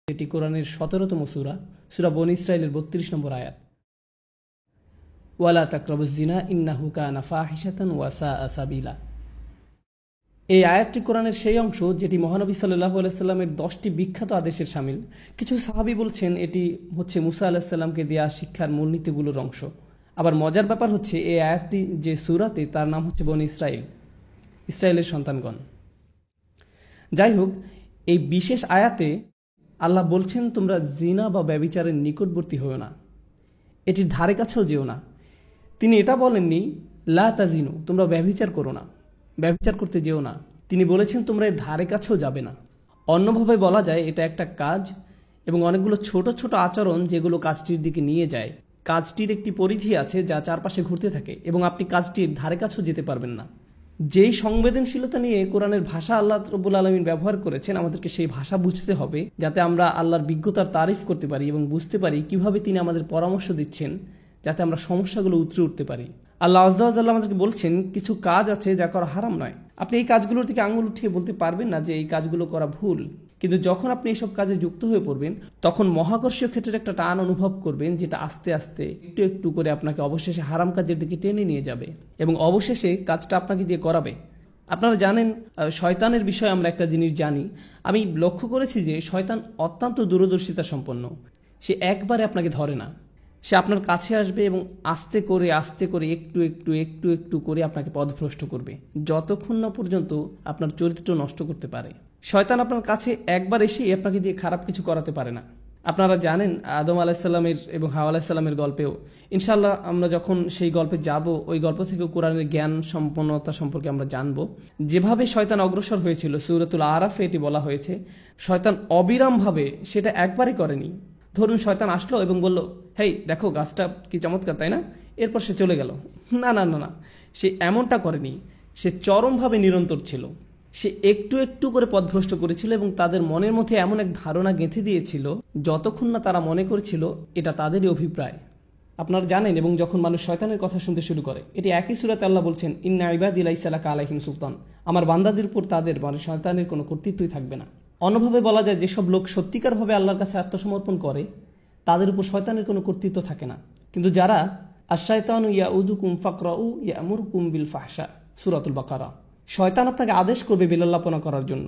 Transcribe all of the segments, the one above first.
এটি কোরআনের 17তম সূরা, সূরা বনী ইসরাঈলের 32 নম্বর আয়াত। ওয়ালা তাকরাবুজ জিনা ইন্নাহু কানা ফাহিশাতান ওয়া সাআ সাবিলা। এই আয়াতটি কোরআনের সেই অংশ যেটি মহানবী সাল্লাল্লাহু আলাইহি সাল্লামের 10টি বিখ্যাত আদেশের শামিল। কিছু সাহাবী বলছেন এটি হচ্ছে মুসা আলাইহিস সালামকে দেয়া শিক্ষার মূলনীতিগুলোর অংশ। আবার মজার ব্যাপার হচ্ছে এই আয়াতটি যে সূরাতে তার নাম হচ্ছে বনী ইসরাঈল, ইসরায়েলের সন্তানগণ। যাই হোক, এই বিশেষ আয়াতে আল্লাহ বলছেন তোমরা জিনা বা ব্যভিচারের নিকটবর্তী হও না, এটির ধারে কাছেও যেও না। তিনি এটা বলেননি লা তাজিনু, তোমরা ব্যভিচার করো না, ব্যভিচার করতে যেও না। তিনি বলেছেন তোমরা এর ধারে কাছেও যাবে না। অন্যভাবে বলা যায় এটা একটা কাজ এবং অনেকগুলো ছোট ছোট আচরণ যেগুলো কাজটির দিকে নিয়ে যায়। কাজটির একটি পরিধি আছে যা চারপাশে ঘুরতে থাকে এবং আপনি কাজটির ধারে কাছেও যেতে পারবেন না। যেই সংবেদনশীলতা নিয়ে কোরআনের ভাষা আল্লাহ রাব্বুল আলামিন ব্যবহার করেছেন, আমাদেরকে সেই ভাষা বুঝতে হবে যাতে আমরা আল্লাহর বিজ্ঞতার তারিফ করতে পারি এবং বুঝতে পারি কিভাবে তিনি আমাদের পরামর্শ দিচ্ছেন যাতে আমরা সমস্যাগুলো উতরে উঠতে পারি। আল্লাহ আযজা ওয়া জাল্লা আমাদেরকে বলছেন কিছু কাজ আছে যা করা হারাম নয়। আপনি এই কাজগুলোর দিকে আঙুল উঠিয়ে বলতে পারবেন না যে এই কাজগুলো করা ভুল, কিন্তু যখন আপনি এইসব কাজে যুক্ত হয়ে পড়বেন তখন মহাকর্ষীয় ক্ষেত্রের একটা টান অনুভব করবেন, যেটা আস্তে আস্তে একটু একটু করে আপনাকে অবশেষে হারাম কাজের দিকে টেনে নিয়ে যাবে এবং অবশেষে কাজটা আপনাকে দিয়ে করাবে। আপনারা জানেন শয়তানের বিষয়ে আমরা একটা জিনিস জানি। আমি লক্ষ্য করেছি যে শয়তান অত্যন্ত দূরদর্শিতা সম্পন্ন। সে একবারে আপনাকে ধরে না, সে আপনার কাছে আসবে এবং আস্তে করে একটু একটু একটু একটু করে আপনাকে পথভ্রষ্ট করবে, যতক্ষণ না পর্যন্ত আপনার চরিত্র নষ্ট করতে পারে। শয়তান আপনার কাছে একবার এসেই আপনাকে দিয়ে খারাপ কিছু করাতে পারে না। আপনারা জানেন আদম আলাইসাল্লামের এবং হাওয়া আলাইসাল্লামের গল্পেও, ইনশাআল্লাহ আমরা যখন সেই গল্পে যাব ওই গল্প থেকে কোরআনের জ্ঞান সম্পন্নতা সম্পর্কে আমরা জানব। যেভাবে শয়তান অগ্রসর হয়েছিল সূরাতুল আরাফে এটি বলা হয়েছে, শয়তান অবিরামভাবে সেটা একবারই করেনি। ধরুন শয়তান আসলো এবং বলল, হেই দেখো গাছটা কি চমৎকার, তাই না? এরপর সে চলে গেল। না না না না, সে এমনটা করেনি। সে চরমভাবে নিরন্তর ছিল। সে একটু একটু করে পথভ্রষ্ট করেছিল এবং তাদের মনের মধ্যে এমন এক ধারণা গেঁথে দিয়েছিল যতক্ষণ না তারা মনে করেছিল এটা তাদেরই অভিপ্রায়। আপনারা জানেন, এবং যখন মানুষ শয়তানের কথা শুনতে শুরু করে, এটি একই সূরাতে আল্লাহ বলছেন ইন্না ইবাদি লাইসা লাকা আলাইহিম সুলতান, আমার বান্দাদের উপর তাদের মানে শয়তানের কোনো কর্তৃত্বই থাকবে না। অন্যভাবে বলা যায় যেসব লোক সত্যিকারভাবে আল্লাহর কাছে আত্মসমর্পণ করে তাদের উপর শয়তানের কোনো কর্তৃত্ব থাকে না। কিন্তু যারা আশ-শায়তানু ইয়াউদুকুম ফাকরাউ ইয়ামুরকুম বিল ফাহশা, সূরাতুল বাকারা, শয়তান আপনাকে আদেশ করবে বিলল্লাপনা করার জন্য।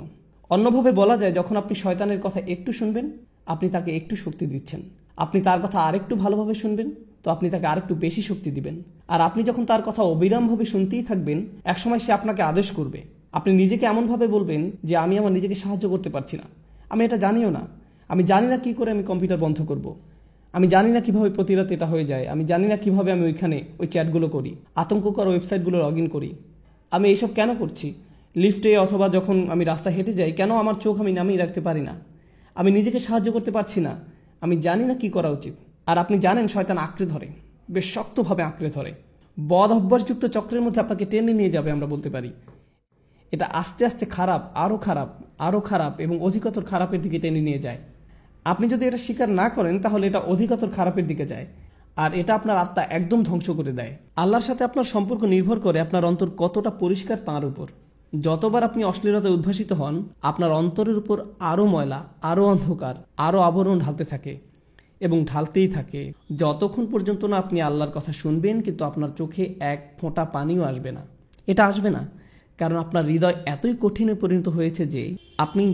অন্যভাবে বলা যায় যখন আপনি শয়তানের কথা একটু শুনবেন আপনি তাকে একটু শক্তি দিচ্ছেন, আপনি তার কথা আরেকটু ভালোভাবে শুনবেন তো আপনি তাকে আরেকটু বেশি শক্তি দিবেন। আর আপনি যখন তার কথা অবিরামভাবে শুনতেই থাকবেন, একসময় সে আপনাকে আদেশ করবে। আপনি নিজেকে এমনভাবে বলবেন যে আমি আমার নিজেকে সাহায্য করতে পারছি না, আমি এটা জানিও না, আমি জানি না কি করে আমি কম্পিউটার বন্ধ করব, আমি জানি না কিভাবে প্রতি রাত এটা হয়ে যায়, আমি জানি না কিভাবে আমি ওইখানে ওই চ্যাটগুলো করি, আতঙ্ককর ওয়েবসাইটগুলো লগ ইন করি, আমি এইসব কেন করছি, লিফটে অথবা যখন আমি রাস্তা হেঁটে যাই কেন আমার চোখ আমি নামিয়ে রাখতে পারি না, আমি নিজেকে সাহায্য করতে পারছি না, আমি জানি না কি করা উচিত। আর আপনি জানেন শয়তান আঁকড়ে ধরে, বেশ শক্তভাবে আঁকড়ে ধরে, বদ অভ্যাসযুক্ত চক্রের মধ্যে আপনাকে টেনে নিয়ে যাবে। আমরা বলতে পারি এটা আস্তে আস্তে খারাপ, আরও খারাপ, আরও খারাপ এবং অধিকতর খারাপের দিকে টেনে নিয়ে যায়। আপনি যদি এটা স্বীকার না করেন তাহলে এটা অধিকতর খারাপের দিকে যায় আর এটা আপনার আত্মা একদম ধ্বংস করে দেয়। আল্লাহর সাথে আপনার সম্পর্ক নির্ভর করে আপনার অন্তর কতটা পরিষ্কার তাঁর উপর। যতবার আপনি অশ্লীলতায় উদ্ভাসিত হন আপনার অন্তরের উপর আরও ময়লা, আরও অন্ধকার, আরও আবরণ ঢালতে থাকে এবং ঢালতেই থাকে যতক্ষণ পর্যন্ত না আপনি আল্লাহর কথা শুনবেন কিন্তু আপনার চোখে এক ফোঁটা পানিও আসবে না। এটা আসবে না কারণ আপনার হৃদয় এতই কঠিনে পরিণত হয়েছে যে আপনি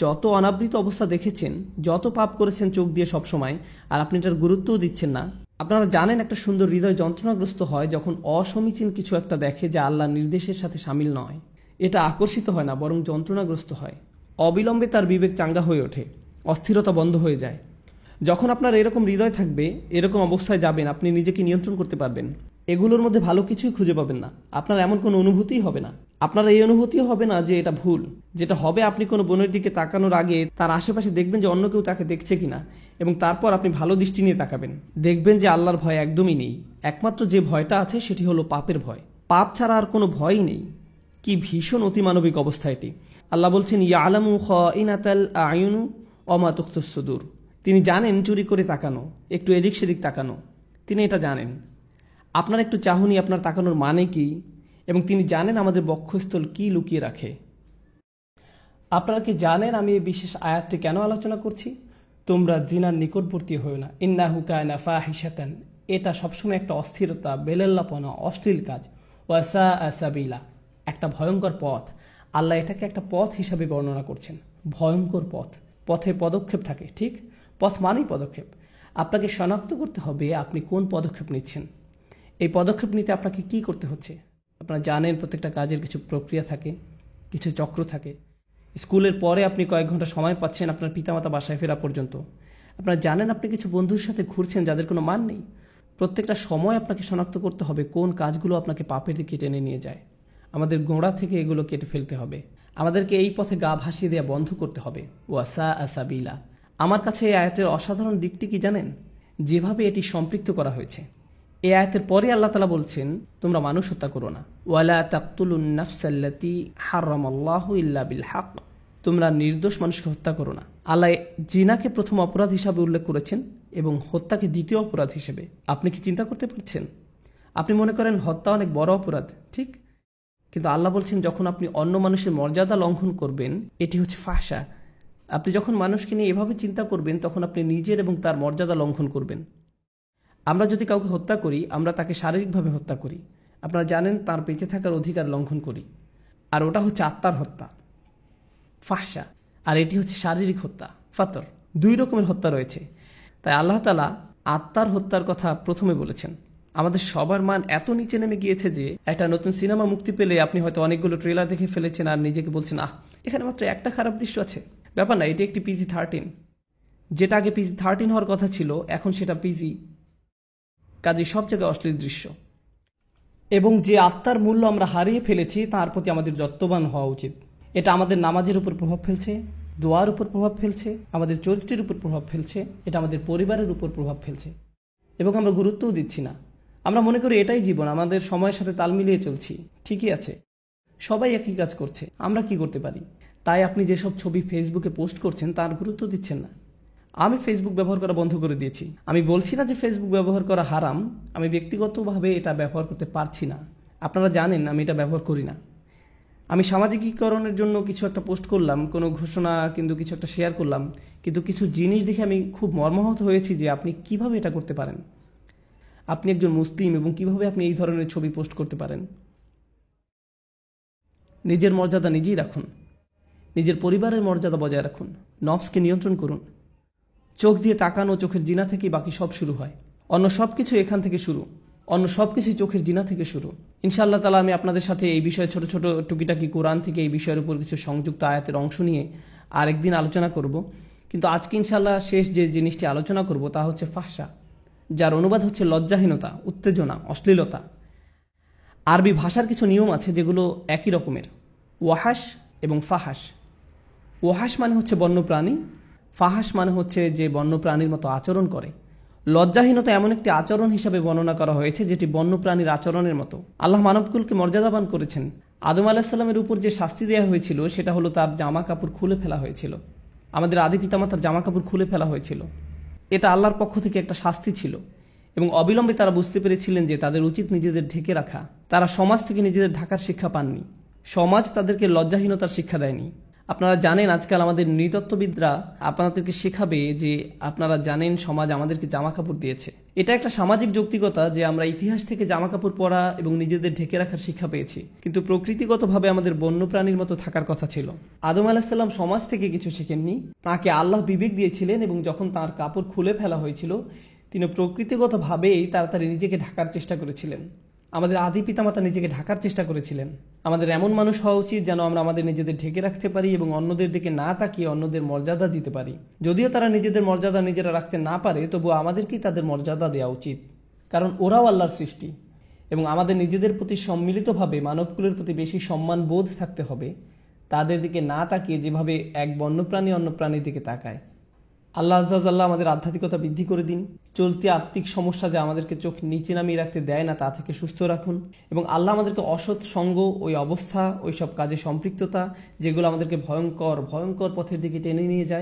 যত অনাবৃত অবস্থা দেখেছেন, যত পাপ করেছেন চোখ দিয়ে সবসময়, আর আপনি এটার গুরুত্বও দিচ্ছেন না। আপনারা জানেন একটা সুন্দর হৃদয় যন্ত্রণাগ্রস্ত হয় যখন অসমীচীন কিছু একটা দেখে যা আল্লাহর নির্দেশের সাথে সামিল নয়। এটা আকর্ষিত হয় না, বরং যন্ত্রণাগ্রস্ত হয়। অবিলম্বে তার বিবেক চাঙ্গা হয়ে ওঠে, অস্থিরতা বন্ধ হয়ে যায়। যখন আপনার এরকম হৃদয় থাকবে, এরকম অবস্থায় যাবেন, আপনি নিজেকে নিয়ন্ত্রণ করতে পারবেন। এগুলোর মধ্যে ভালো কিছুই খুঁজে পাবেন না, আপনার এমন কোনো অনুভূতিই হবে না। আপনার এই অনুভূতিও হবে না যে এটা ভুল। যেটা হবে, আপনি কোনো বোনের দিকে তাকানোর আগে তার আশেপাশে দেখবেন যে অন্য কেউ তাকে দেখছে কিনা, এবং তারপর আপনি ভালো দৃষ্টি নিয়ে তাকাবেন। দেখবেন যে আল্লাহর ভয় একদমই নেই। একমাত্র যে ভয়টা আছে সেটি হলো পাপের ভয়। পাপ ছাড়া আর কোনো ভয়ই নেই। কি ভীষণ অতিমানবিক অবস্থা এটি। আল্লাহ বলছেন ইয়ালামু খাইনাতাল আয়ুনু ওয়া মা তুখফিস সুদূর। তিনি জানেন চুরি করে তাকানো, একটু এদিক সেদিক তাকানো, তিনি এটা জানেন। আপনার একটু চাহনি আপনার তাকানোর মানে কি, এবং তিনি জানেন আমাদের বক্ষস্থল কি লুকিয়ে রাখে। আপনারা কি জানেন আমি এই বিশেষ আয়াতটি কেন আলোচনা করছি? তোমরা জিনার নিকটবর্তী হও না, ইন্নাহু কানা ফাহিশাতান, এটা সবসময় একটা অস্থিরতা, বেলেল্লাপনা, অশ্লীল কাজ, ওয়াসাআ সাবিলা, একটা ভয়ঙ্কর পথ। আল্লাহ এটাকে একটা পথ হিসাবে বর্ণনা করছেন, ভয়ঙ্কর পথ। পথে পদক্ষেপ থাকে, ঠিক? পথ মানেই পদক্ষেপ। আপনাকে শনাক্ত করতে হবে আপনি কোন পদক্ষেপ নিচ্ছেন। এই পদক্ষেপ নিতে আপনাকে কি করতে হচ্ছে? আপনারা জানেন প্রত্যেকটা কাজের কিছু প্রক্রিয়া থাকে, কিছু চক্র থাকে। স্কুলের পরে আপনি কয়েক ঘন্টা সময় পাচ্ছেন আপনার পিতামাতা বাসায় ফেরা পর্যন্ত। আপনারা জানেন আপনি কিছু বন্ধুর সাথে ঘুরছেন যাদের কোনো মান নেই। প্রত্যেকটা সময় আপনাকে শনাক্ত করতে হবে কোন কাজগুলো আপনাকে পাপের দিকে টেনে নিয়ে যায়। আমাদের গোড়া থেকে এগুলো কেটে ফেলতে হবে। আমাদেরকে এই পথে গা ভাসিয়ে দেওয়া বন্ধ করতে হবে। ওয়াসাআ সাবিলা। আমার কাছে এই আয়াতের অসাধারণ দিকটি কি জানেন? যেভাবে এটি সম্পৃক্ত করা হয়েছে। এই আয়াতের পরে আল্লাহ তাআলা বলছেন, তোমরা মানুষ হত্যা করো না। ওয়ালা তাকতুলুন নাফসাল্লাতী হারামাল্লাহু ইল্লা বিল হক, তোমরা নির্দোষ মানুষকে হত্যা করো না। আল্লাহ জিনাকে প্রথম অপরাধ হিসাবে উল্লেখ করেছেন এবং হত্যাকে দ্বিতীয় অপরাধ হিসেবে। আপনি কি চিন্তা করতে পারছেন? আপনি মনে করেন হত্যা অনেক বড় অপরাধ, ঠিক? কিন্তু আল্লাহ বলছেন যখন আপনি অন্য মানুষের মর্যাদা লঙ্ঘন করবেন, এটি হচ্ছে ফাহশা। আপনি যখন মানুষকে নিয়ে এভাবে চিন্তা করবেন তখন আপনি নিজের এবং তার মর্যাদা লঙ্ঘন করবেন। আমরা যদি কাউকে হত্যা করি, আমরা তাকে শারীরিকভাবে হত্যা করি। আপনারা জানেন তার বেঁচে থাকার অধিকার লঙ্ঘন করি। আর ওটা হচ্ছে আত্মার হত্যা, ফাহশা। আর এটি হচ্ছে শারীরিক হত্যা, ফাতর। দুই রকমের হত্যা রয়েছে। তাই আল্লাহ তাআলা আত্মার হত্যার কথা প্রথমে বলেছেন। আমাদের সবার মান এত নিচে নেমে গিয়েছে যে একটা নতুন সিনেমা মুক্তি পেলে আপনি হয়তো অনেকগুলো ট্রেলার দেখে ফেলেছেন আর নিজেকে বলছেন, এখানে মাত্র একটা খারাপ দৃশ্য আছে। ব্যাপার না, এটি একটি PG-13। যেটা আগে PG-13 হওয়ার কথা ছিল এখন সেটা PG। কাজে সব জায়গায় অশ্লীল দৃশ্য। এবং যে আত্মার মূল্য আমরা হারিয়ে ফেলেছি তার প্রতি আমাদের যত্নবান হওয়া উচিত। এটা আমাদের নামাজের উপর প্রভাব ফেলছে, দোয়ার উপর প্রভাব ফেলছে, আমাদের চরিত্রের উপর প্রভাব ফেলছে, এটা আমাদের পরিবারের উপর প্রভাব ফেলছে। এবং আমরা গুরুত্বও দিচ্ছি না। আমরা মনে করি এটাই জীবন, আমাদের সময়ের সাথে তাল মিলিয়ে চলছি। ঠিকই আছে, সবাই একই কাজ করছে, আমরা কি করতে পারি? তাই আপনি যেসব ছবি ফেসবুকে পোস্ট করছেন তার গুরুত্ব দিচ্ছেন না। আমি ফেসবুক ব্যবহার করা বন্ধ করে দিয়েছি। আমি বলছি না যে ফেসবুক ব্যবহার করা হারাম, আমি ব্যক্তিগতভাবে এটা ব্যবহার করতে পারছি না। আপনারা জানেন আমি এটা ব্যবহার করি না। আমি সামাজিকীকরণের জন্য কিছু একটা পোস্ট করলাম, কোনো ঘোষণা কিন্তু কিছু একটা শেয়ার করলাম, কিন্তু কিছু জিনিস দেখে আমি খুব মর্মাহত হয়েছি যে আপনি কিভাবে এটা করতে পারেন। আপনি একজন মুসলিম এবং কিভাবে আপনি এই ধরনের ছবি পোস্ট করতে পারেন? নিজের মর্যাদা নিজেই রাখুন, নিজের পরিবারের মর্যাদা বজায় রাখুন, নফসকে নিয়ন্ত্রণ করুন। চোখ দিয়ে তাকানো, চোখের জিনা থেকে বাকি সব শুরু হয়। অন্য সবকিছু এখান থেকে শুরু, অন্য সবকিছুই চোখের জিনা থেকে শুরু। ইনশাআল্লাহ তাআলা আমি আপনাদের সাথে এই বিষয়ে ছোট ছোট টুকিটাকি কোরআন থেকে এই বিষয়ের উপর কিছু সংযুক্ত আয়াতের অংশ নিয়ে আরেকদিন আলোচনা করব। কিন্তু আজকে ইনশাআল্লাহ শেষ যে জিনিসটি আলোচনা করব তা হচ্ছে ফাহশা, যার অনুবাদ হচ্ছে লজ্জাহীনতা, উত্তেজনা, অশ্লীলতা। আরবি ভাষার কিছু নিয়ম আছে যেগুলো একই রকমের, ওয়াহাস এবং ফাহাস। ওয়াহাস মানে হচ্ছে বন্যপ্রাণী, ফাহাস মানে হচ্ছে যে বন্যপ্রাণীর মতো আচরণ করে। লজ্জাহীনতা এমন একটি আচরণ হিসাবে বর্ণনা করা হয়েছে যেটি বন্যপ্রাণীর আচরণের মতো। আল্লাহ মানবকুলকে মর্যাদাবান করেছেন। আদম আলাহিসাল্লামের উপর যে শাস্তি দেওয়া হয়েছিল সেটা হলো তার জামা কাপড় খুলে ফেলা হয়েছিল। আমাদের আদি পিতামাতার জামা কাপড় খুলে ফেলা হয়েছিল। এটা আল্লাহর পক্ষ থেকে একটা শাস্তি ছিল এবং অবিলম্বে তারা বুঝতে পেরেছিলেন যে তাদের উচিত নিজেদের ঢেকে রাখা। তারা সমাজ থেকে নিজেদের ঢাকার শিক্ষা পাননি, সমাজ তাদেরকে লজ্জাহীনতার শিক্ষা দেয়নি। আপনারা জানেন আজকাল আমাদের নৃতত্ত্ববিদরা আপনাদেরকে শেখাবে যে আপনারা জানেন সমাজ আমাদেরকে জামা কাপড় দিয়েছে। এটা একটা সামাজিক যৌক্তিকতা যে আমরা ইতিহাস থেকে জামা কাপড় পরা এবং নিজেদের ঢেকে রাখার শিক্ষা পেয়েছি, কিন্তু প্রকৃতিগতভাবে আমাদের বন্যপ্রাণীর মতো থাকার কথা ছিল। আদম আলাহিসাল্লাম সমাজ থেকে কিছু শেখেননি, তাকে আল্লাহ বিবেক দিয়েছিলেন এবং যখন তার কাপড় খুলে ফেলা হয়েছিল তিনি প্রকৃতিগতভাবেই তাড়াতাড়ি নিজেকে ঢাকার চেষ্টা করেছিলেন। আমাদের আদি পিতামাতা নিজেকে ঢাকার চেষ্টা করেছিলেন। আমাদের এমন মানুষ হওয়া উচিত যেন আমরা আমাদের নিজেদের ঢেকে রাখতে পারি এবং অন্যদের দিকে না তাকিয়ে অন্যদের মর্যাদা দিতে পারি। যদিও তারা নিজেদের মর্যাদা নিজেরা রাখতে না পারে, তবুও আমাদেরকেই তাদের মর্যাদা দেওয়া উচিত, কারণ ওরাও আল্লাহর সৃষ্টি। এবং আমাদের নিজেদের প্রতি সম্মিলিতভাবে মানবকুলের প্রতি বেশি সম্মান বোধ থাকতে হবে, তাদের দিকে না তাকিয়ে যেভাবে এক বন্যপ্রাণী অন্য প্রাণীর দিকে তাকায়। আল্লাহ আজ্জাল্লাহ আমাদের আধ্যাত্মিকতা বৃদ্ধি করে দিন। চলতি আত্মিক সমস্যা যা আমাদেরকে চোখ নিচে নামিয়ে রাখতে দেয় না তা থেকে সুস্থ রাখুন এবং আল্লাহ আমাদেরকে অসৎ সঙ্গ, ওই অবস্থা, ওই সব কাজে সম্পৃক্ততা যেগুলো আমাদেরকে ভয়ঙ্কর ভয়ঙ্কর পথের দিকে টেনে নিয়ে যায়